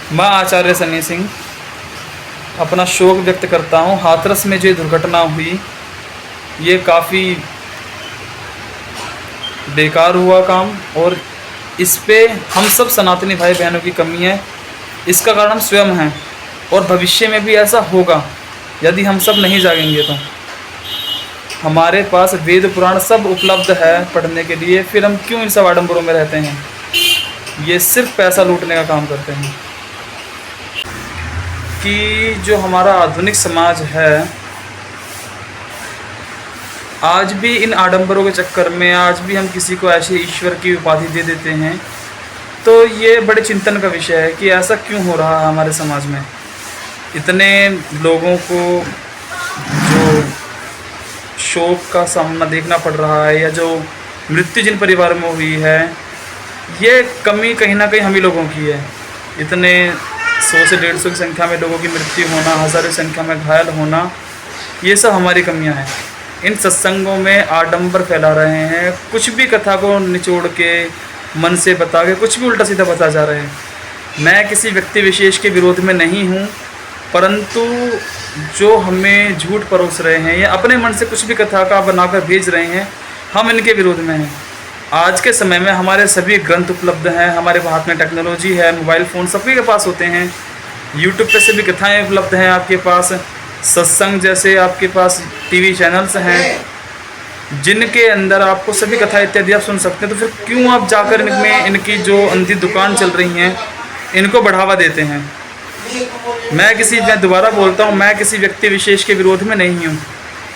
मैं आचार्य सन्नी सिंह अपना शोक व्यक्त करता हूँ। हाथरस में जो दुर्घटना हुई ये काफ़ी बेकार हुआ काम, और इस पे हम सब सनातनी भाई बहनों की कमी है। इसका कारण हम स्वयं हैं, और भविष्य में भी ऐसा होगा यदि हम सब नहीं जागेंगे तो। हमारे पास वेद पुराण सब उपलब्ध है पढ़ने के लिए, फिर हम क्यों इन सब आडंबरों में रहते हैं। ये सिर्फ पैसा लूटने का काम करते हैं। कि जो हमारा आधुनिक समाज है आज भी इन आडंबरों के चक्कर में, आज भी हम किसी को ऐसे ईश्वर की उपाधि दे देते हैं, तो ये बड़े चिंतन का विषय है कि ऐसा क्यों हो रहा है हमारे समाज में। इतने लोगों को जो शोक का सामना देखना पड़ रहा है, या जो मृत्यु जिन परिवार में हुई है, ये कमी कहीं ना कहीं हम ही लोगों की है। इतने 100 से 150 की संख्या में लोगों की मृत्यु होना, हज़ारों की संख्या में घायल होना, ये सब हमारी कमियां हैं। इन सत्संगों में आडंबर फैला रहे हैं, कुछ भी कथा को निचोड़ के मन से बता के कुछ भी उल्टा सीधा बता जा रहे हैं। मैं किसी व्यक्ति विशेष के विरोध में नहीं हूँ, परंतु जो हमें झूठ परोस रहे हैं या अपने मन से कुछ भी कथा का बनाकर भेज रहे हैं, हम इनके विरोध में हैं। आज के समय में हमारे सभी ग्रंथ उपलब्ध हैं, हमारे हाथ में टेक्नोलॉजी है, मोबाइल फ़ोन सभी के पास होते हैं। यूट्यूब पे सभी कथाएं उपलब्ध हैं आपके पास, सत्संग जैसे आपके पास टीवी चैनल्स हैं जिनके अंदर आपको सभी कथा इत्यादि आप सुन सकते हैं। तो फिर क्यों आप जाकर इनमें इनकी जो अंधी दुकान चल रही हैं इनको बढ़ावा देते हैं। मैं दोबारा बोलता हूँ, मैं किसी व्यक्ति विशेष के विरोध में नहीं हूँ,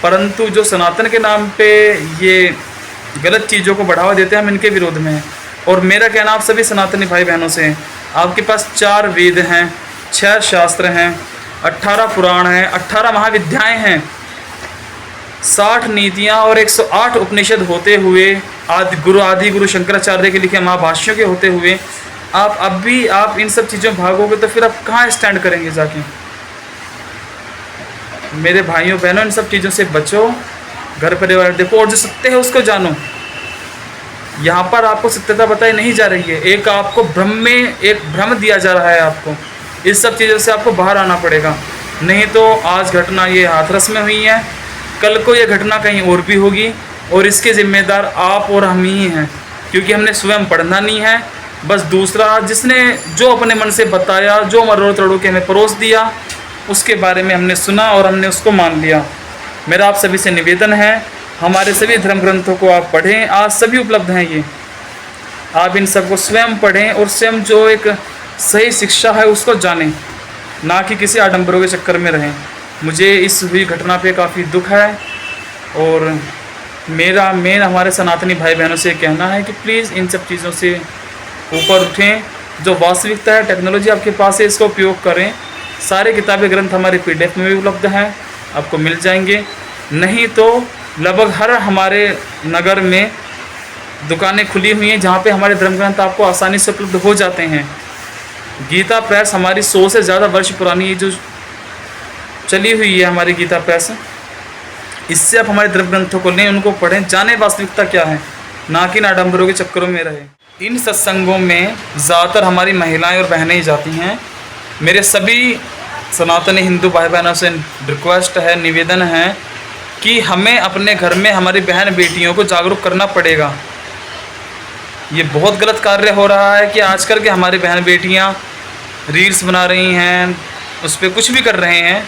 परंतु जो सनातन के नाम पे ये गलत चीज़ों को बढ़ावा देते हैं हम इनके विरोध में हैं। और मेरा कहना आप सभी सनातनी भाई बहनों से है, आपके पास 4 वेद हैं, 6 शास्त्र हैं, 18 पुराण हैं, 18 महाविद्याएं हैं, 60 नीतियां और 108 उपनिषद होते हुए, आदि गुरु शंकराचार्य के लिखे महाभाष्यों के होते हुए, आप अब भी आप इन सब चीज़ों भागोगे तो फिर आप कहाँ स्टैंड करेंगे जाके। मेरे भाइयों बहनों, इन सब चीज़ों से बचो, घर परिवार देखो, और जो सत्य है उसको जानो। यहाँ पर आपको सत्यता बताई नहीं जा रही है, एक आपको भ्रम दिया जा रहा है। आपको इस सब चीज़ों से आपको बाहर आना पड़ेगा, नहीं तो आज घटना ये हाथरस में हुई है, कल को ये घटना कहीं और भी होगी, और इसके जिम्मेदार आप और हम ही हैं, क्योंकि हमने स्वयं पढ़ना नहीं है। बस दूसरा जिसने जो अपने मन से बताया, जो मरोड़ तोड़ के हमें परोस दिया, उसके बारे में हमने सुना और हमने उसको मान लिया। मेरा आप सभी से निवेदन है, हमारे सभी धर्म ग्रंथों को आप पढ़ें, आज सभी उपलब्ध हैं ये, आप इन सबको स्वयं पढ़ें और स्वयं जो एक सही शिक्षा है उसको जानें, ना कि किसी आडंबरों के चक्कर में रहें। मुझे इस हुई घटना पे काफ़ी दुख है, और मेरा मेन हमारे सनातनी भाई बहनों से कहना है कि प्लीज़ इन सब चीज़ों से ऊपर उठें। जो वास्तविकता है, टेक्नोलॉजी आपके पास है, इसका उपयोग करें। सारे किताबें ग्रंथ हमारे PDF में भी उपलब्ध हैं, आपको मिल जाएंगे। नहीं तो लगभग हर हमारे नगर में दुकानें खुली हुई हैं जहाँ पे हमारे धर्म ग्रंथ आपको आसानी से उपलब्ध हो जाते हैं। गीता प्रेस हमारी 100 से ज़्यादा वर्ष पुरानी जो चली हुई है हमारी गीता प्रेस, इससे आप हमारे धर्म ग्रंथों को लें, उनको पढ़ें, जानें वास्तविकता क्या है, ना कि आडंबरों के चक्करों में रहें। इन सत्संगों में ज़्यादातर हमारी महिलाएं और बहनें ही जाती हैं। मेरे सभी सनातनी हिंदू भाई बहनों से रिक्वेस्ट है, निवेदन है कि हमें अपने घर में हमारी बहन बेटियों को जागरूक करना पड़ेगा। ये बहुत गलत कार्य हो रहा है कि आजकल के हमारी बहन बेटियां रील्स बना रही हैं, उस पर कुछ भी कर रहे हैं।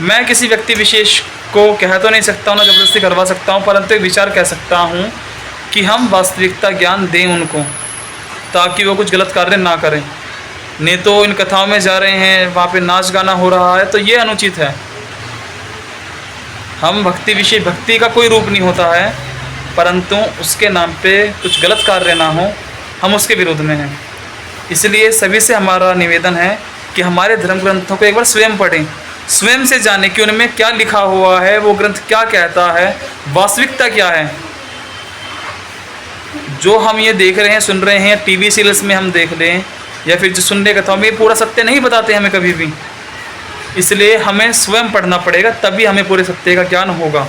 मैं किसी व्यक्ति विशेष को कह तो नहीं सकता हूँ, ना ज़बरदस्ती करवा सकता हूँ, परंतु एक विचार कह सकता हूँ कि हम वास्तविकता ज्ञान दें उनको, ताकि वो कुछ गलत कार्य ना करें। नहीं तो इन कथाओं में जा रहे हैं, वहाँ पे नाच गाना हो रहा है, तो ये अनुचित है। हम भक्ति का कोई रूप नहीं होता है, परंतु उसके नाम पे कुछ गलत कार्य ना हो, हम उसके विरोध में हैं। इसलिए सभी से हमारा निवेदन है कि हमारे धर्म ग्रंथों को एक बार स्वयं पढ़ें, स्वयं से जानें कि उनमें क्या लिखा हुआ है, वो ग्रंथ क्या कहता है, वास्तविकता क्या है। जो हम ये देख रहे हैं, सुन रहे हैं, टीवी सीरियल्स में हम देख लें, या फिर जो सुनने कथाओं में, पूरा सत्य नहीं बताते हमें कभी भी। इसलिए हमें स्वयं पढ़ना पड़ेगा, तभी हमें पूरे सत्य का ज्ञान होगा।